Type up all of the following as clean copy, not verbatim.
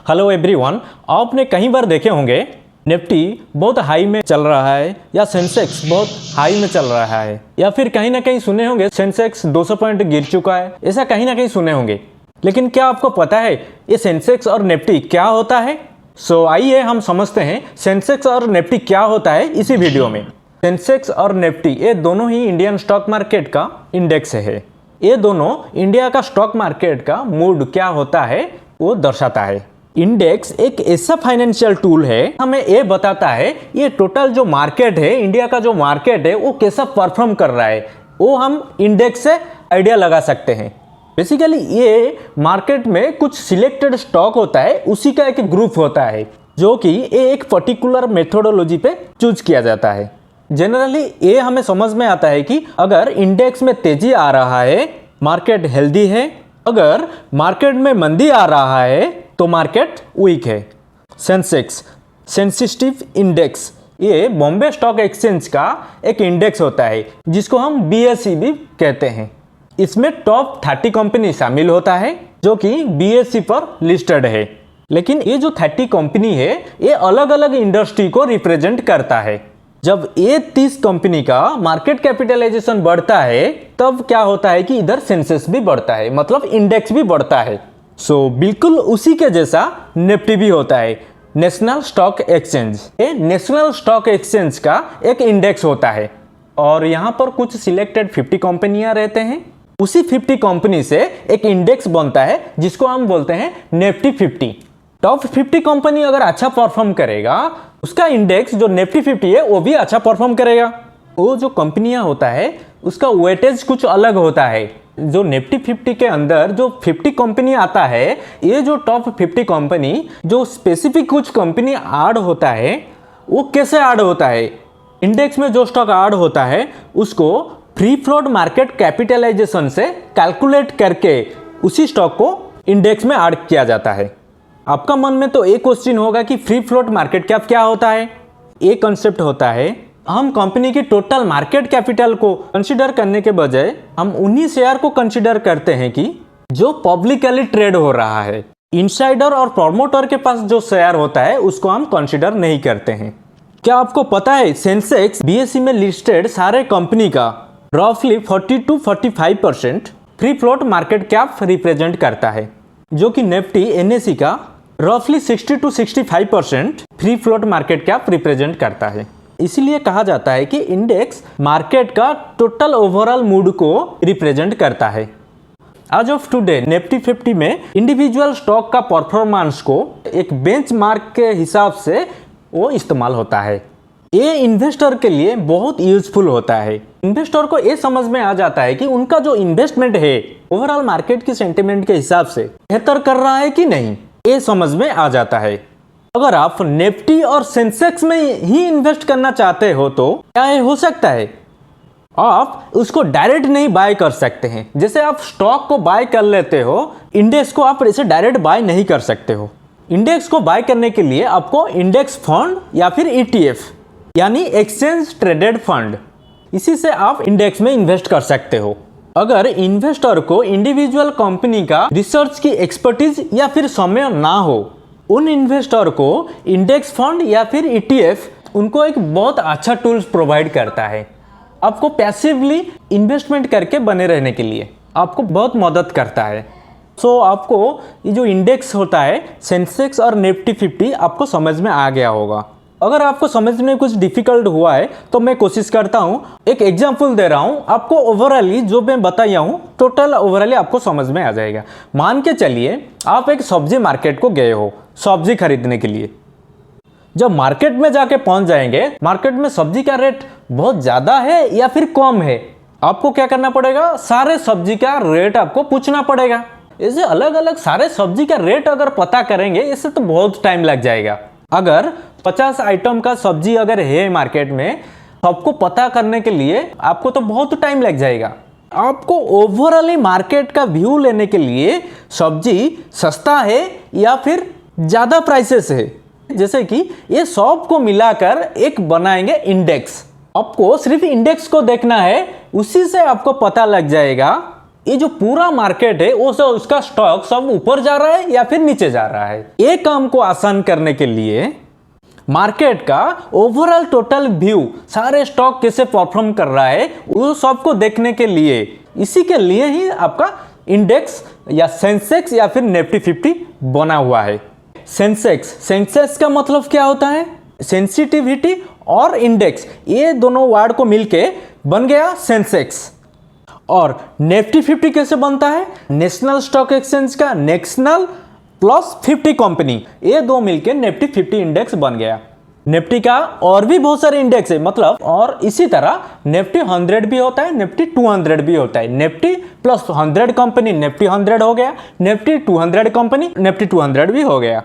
Hello everyone, आपने कई बार देखे होंगे निफ्टी बहुत हाई में चल रहा है या सेंसेक्स बहुत हाई में चल रहा है, या फिर कहीं ना कहीं सुने होंगे सेंसेक्स 200 पॉइंट गिर चुका है। ऐसा कहीं ना कहीं सुने होंगे, लेकिन क्या आपको पता है ये सेंसेक्स और निफ्टी क्या होता है? आइए हम समझते हैं सेंसेक्स और निफ्टी क्या होता है इसी वीडियो में। सेंसेक्स और निफ्टी ये दोनों ही इंडियन स्टॉक मार्केट का इंडेक्स है। ये दोनों इंडिया का स्टॉक मार्केट का मूड क्या होता है वो दर्शाता है। इंडेक्स एक ऐसा फाइनेंशियल टूल है, हमें ये बताता है ये टोटल जो मार्केट है, इंडिया का जो मार्केट है वो कैसा परफॉर्म कर रहा है, वो हम इंडेक्स से आइडिया लगा सकते हैं। बेसिकली ये मार्केट में कुछ सिलेक्टेड स्टॉक होता है, उसी का एक ग्रुप होता है जो कि ये एक पर्टिकुलर मेथोडोलॉजी पे चूज किया जाता है। जनरली ये हमें समझ में आता है कि अगर इंडेक्स में तेजी आ रहा है, मार्केट हेल्दी है, अगर मार्केट में मंदी आ रहा है तो मार्केट वीक है। सेंसेक्स सेंसिटिव इंडेक्स ये बॉम्बे स्टॉक एक्सचेंज का एक इंडेक्स होता है जिसको हम BSE भी कहते हैं। इसमें टॉप 30 कंपनी शामिल होता है जो कि BSE पर लिस्टेड है। लेकिन ये जो 30 कंपनी है ये अलग अलग इंडस्ट्री को रिप्रेजेंट करता है। जब ये 30 कंपनी का मार्केट कैपिटलाइजेशन बढ़ता है तब क्या होता है कि इधर सेंसेक्स भी बढ़ता है, मतलब इंडेक्स भी बढ़ता है। बिल्कुल उसी के जैसा निफ्टी भी होता है, नेशनल स्टॉक एक्सचेंज। ये नेशनल स्टॉक एक्सचेंज का एक इंडेक्स होता है और यहाँ पर कुछ सिलेक्टेड 50 कंपनियां रहते हैं। उसी 50 कंपनी से एक इंडेक्स बनता है जिसको हम बोलते हैं निफ्टी 50। टॉप 50 कंपनी अगर अच्छा परफॉर्म करेगा, उसका इंडेक्स जो निफ्टी 50 है वो भी अच्छा परफॉर्म करेगा। वो जो कंपनियां होता है उसका वेटेज कुछ अलग होता है। जो निफ्टी 50 के अंदर जो 50 कंपनी आता है, ये जो टॉप 50 कंपनी जो स्पेसिफिक कुछ कंपनी ऐड होता है, वो कैसे ऐड होता है? इंडेक्स में जो स्टॉक ऐड होता है उसको फ्री फ्लोट मार्केट कैपिटलाइजेशन से कैलकुलेट करके उसी स्टॉक को इंडेक्स में ऐड किया जाता है। आपका मन में तो एक क्वेश्चन होगा कि फ्री फ्लोट मार्केट कैप क्या होता है? एक कॉन्सेप्ट होता है, हम कंपनी की टोटल मार्केट कैपिटल को कंसीडर करने के बजाय हम उन्हीं शेयर को कंसीडर करते हैं कि जो पब्लिकली ट्रेड हो रहा है। इनसाइडर और प्रमोटर के पास जो शेयर होता है उसको हम कंसीडर नहीं करते हैं। क्या आपको पता है सेंसेक्स BSE में लिस्टेड सारे कंपनी का रफली 40 to 45% free float market cap represent करता है, जो कि निफ्टी NSE का रफली 60 to 65% free float market cap represent करता है। इसीलिए कहा जाता है कि इंडेक्स मार्केट का टोटल ओवरऑल मूड को रिप्रेजेंट करता है। आज ऑफ टुडे निफ्टी 50 में इंडिविजुअल स्टॉक का परफॉर्मेंस को एक बेंचमार्क के हिसाब से वो इस्तेमाल होता है। ये इन्वेस्टर के लिए बहुत यूजफुल होता है। इन्वेस्टर को ये समझ में आ जाता है कि उनका जो इन्वेस्टमेंट है ओवरऑल मार्केट की सेंटिमेंट के हिसाब से बेहतर कर रहा है कि नहीं, ये समझ में आ जाता है। अगर आप निफ्टी और सेंसेक्स में ही इन्वेस्ट करना चाहते हो तो क्या ये हो सकता है? आप उसको डायरेक्ट नहीं बाय कर सकते हैं। जैसे आप स्टॉक को बाय कर लेते हो, इंडेक्स को आप ऐसे डायरेक्ट बाय नहीं कर सकते हो। इंडेक्स को बाय करने के लिए आपको इंडेक्स फंड या फिर ETF यानी एक्सचेंज ट्रेडेड फंड, इसी से आप इंडेक्स में इन्वेस्ट कर सकते हो। अगर इन्वेस्टर को इंडिविजुअल कंपनी का रिसर्च की एक्सपर्टीज या फिर समय ना हो, उन इन्वेस्टर को इंडेक्स फंड या फिर ETF उनको एक बहुत अच्छा टूल्स प्रोवाइड करता है। आपको पैसिवली इन्वेस्टमेंट करके बने रहने के लिए आपको बहुत मदद करता है। आपको ये जो इंडेक्स होता है सेंसेक्स और निफ्टी 50 आपको समझ में आ गया होगा। अगर आपको समझने में कुछ डिफिकल्ट हुआ है तो मैं कोशिश करता हूँ, एक एग्जांपल दे रहा हूँ आपको। ओवरऑली जो मैं बताया हूँ टोटल ओवरऑली आपको समझ में आ जाएगा। मान के चलिए आप एक सब्जी मार्केट को गए हो सब्जी खरीदने के लिए। जब मार्केट में जाके पहुंच जाएंगे, मार्केट में सब्जी का रेट बहुत ज़्यादा है या फिर कम है, आपको क्या करना पड़ेगा? सारे सब्जी का रेट आपको पूछना पड़ेगा। ऐसे अलग अलग सारे सब्जी का रेट अगर पता करेंगे इससे तो बहुत टाइम लग जाएगा। अगर 50 आइटम का सब्जी अगर है मार्केट में, सबको पता करने के लिए आपको तो बहुत टाइम लग जाएगा। आपको ओवरऑली मार्केट का व्यू लेने के लिए सब्जी सस्ता है या फिर ज़्यादा प्राइसेस है, जैसे कि ये सब को मिलाकर एक बनाएंगे इंडेक्स। आपको सिर्फ इंडेक्स को देखना है, उसी से आपको पता लग जाएगा ये जो पूरा मार्केट है वो सब उसका स्टॉक सब ऊपर जा रहा है या फिर नीचे जा रहा है। ये काम को आसान करने के लिए मार्केट का ओवरऑल टोटल व्यू, सारे स्टॉक कैसे परफॉर्म कर रहा है वो सबको देखने के लिए, इसी के लिए ही आपका इंडेक्स या सेंसेक्स या फिर निफ्टी 50 बना हुआ है। सेंसेक्स का मतलब क्या होता है? सेंसिटिविटी और इंडेक्स, ये दोनों वर्ड को मिलके बन गया सेंसेक्स। और निफ्टी 50 कैसे बनता है? नेशनल स्टॉक एक्सचेंज का नेशनल प्लस 50 कंपनी, ये दो मिलके निफ्टी 50 इंडेक्स बन गया। निफ्टी का और भी बहुत सारे इंडेक्स है, मतलब और इसी तरह निफ्टी 100 भी होता है, निफ्टी 200 भी होता है। निफ्टी प्लस 100 कंपनी निफ्टी 100 हो गया, निफ्टी 200 कंपनी निफ्टी 200 भी हो गया।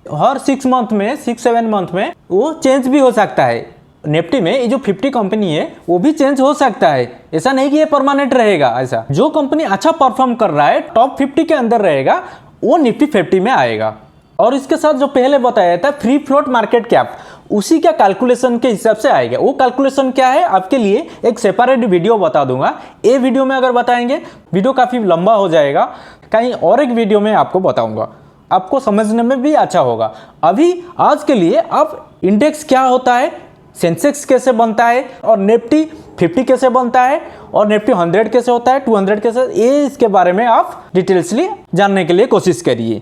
हर 6-7 मंथ में वो चेंज भी हो सकता है। निफ्टी में ये जो 50 कंपनी है वो भी चेंज हो सकता है, ऐसा नहीं कि ये परमानेंट रहेगा। ऐसा जो कंपनी अच्छा परफॉर्म कर रहा है टॉप 50 के अंदर रहेगा वो निफ्टी 50 में आएगा। और इसके साथ जो पहले बताया था फ्री फ्लोट मार्केट कैप, उसी का कैलकुलेशन के हिसाब से आएगा। वो कैलकुलेशन क्या है आपके लिए एक सेपरेट वीडियो बता दूंगा। ये वीडियो में अगर बताएंगे वीडियो काफी लंबा हो जाएगा, कहीं और एक वीडियो में आपको बताऊंगा, आपको समझने में भी अच्छा होगा। अभी आज के लिए आप इंडेक्स क्या होता है, सेंसेक्स कैसे बनता है और निफ्टी 50 कैसे बनता है और निफ्टी 100 कैसे होता है, 200 कैसे, ये इसके बारे में आप डिटेल्सली जानने के लिए कोशिश करिए।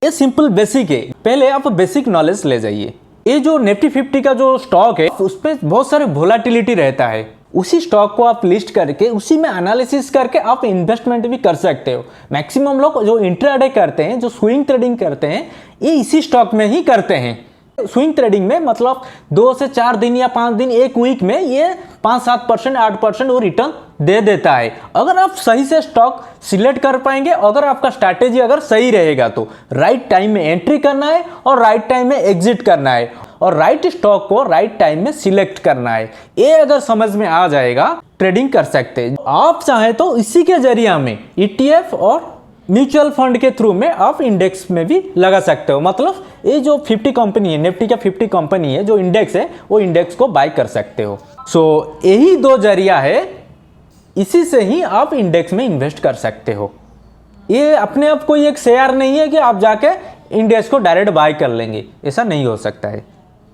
ये सिंपल बेसिक है, पहले आप बेसिक नॉलेज ले जाइए। ये जो निफ्टी 50 का जो स्टॉक है उस पर बहुत सारे वोलाटिलिटी रहता है, उसी स्टॉक को आप लिस्ट करके उसी में एनालिसिस करके आप इन्वेस्टमेंट भी कर सकते हो। मैक्सिमम लोग जो इंट्राडे करते हैं, जो स्विंग ट्रेडिंग करते हैं, ये इसी स्टॉक में ही करते हैं। स्विंग ट्रेडिंग में मतलब 2 से 4 दिन या 5 दिन, एक वीक में ये 5-7%, 8% वो रिटर्न दे देता है। अगर आप सही से स्टॉक सिलेक्ट कर पाएंगे, अगर आपका स्ट्रैटेजी अगर सही रहेगा तो राइट टाइम में एंट्री करना है और राइट टाइम में एग्जिट करना है और राइट स्टॉक को राइट टाइम में सिलेक्ट करना है। ये अगर समझ में आ जाएगा ट्रेडिंग कर सकते हैं। आप चाहे तो इसी के जरिए में ETF और म्यूचुअल फंड के थ्रू में आप इंडेक्स में भी लगा सकते हो। मतलब ये जो 50 कंपनी है, निफ्टी का 50 कंपनी है जो इंडेक्स है, वो इंडेक्स को बाय कर सकते हो। सो यही दो जरिया है, इसी से ही आप इंडेक्स में इन्वेस्ट कर सकते हो। ये अपने आप कोई एक शेयर नहीं है कि आप जाके इंडेक्स को डायरेक्ट बाय कर लेंगे, ऐसा नहीं हो सकता है।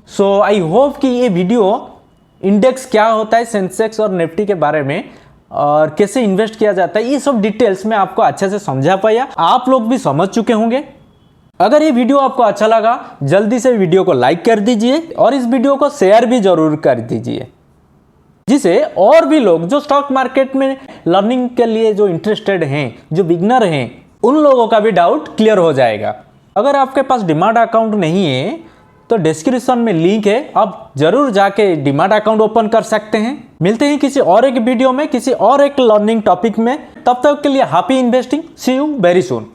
सो आई होप कि ये वीडियो इंडेक्स क्या होता है, सेंसेक्स और निफ्टी के बारे में और कैसे इन्वेस्ट किया जाता है, ये सब डिटेल्स में आपको अच्छे से समझा पाया। आप लोग भी समझ चुके होंगे। अगर ये वीडियो आपको अच्छा लगा जल्दी से वीडियो को लाइक कर दीजिए और इस वीडियो को शेयर भी जरूर कर दीजिए, जिसे और भी लोग जो स्टॉक मार्केट में लर्निंग के लिए जो इंटरेस्टेड हैं, जो बिगनर हैं, उन लोगों का भी डाउट क्लियर हो जाएगा। अगर आपके पास डीमैट अकाउंट नहीं है तो डिस्क्रिप्शन में लिंक है, आप जरूर जाके डीमैट अकाउंट ओपन कर सकते हैं। मिलते हैं किसी और एक वीडियो में, किसी और एक लर्निंग टॉपिक में। तब तक के लिए happy investing, see you very soon.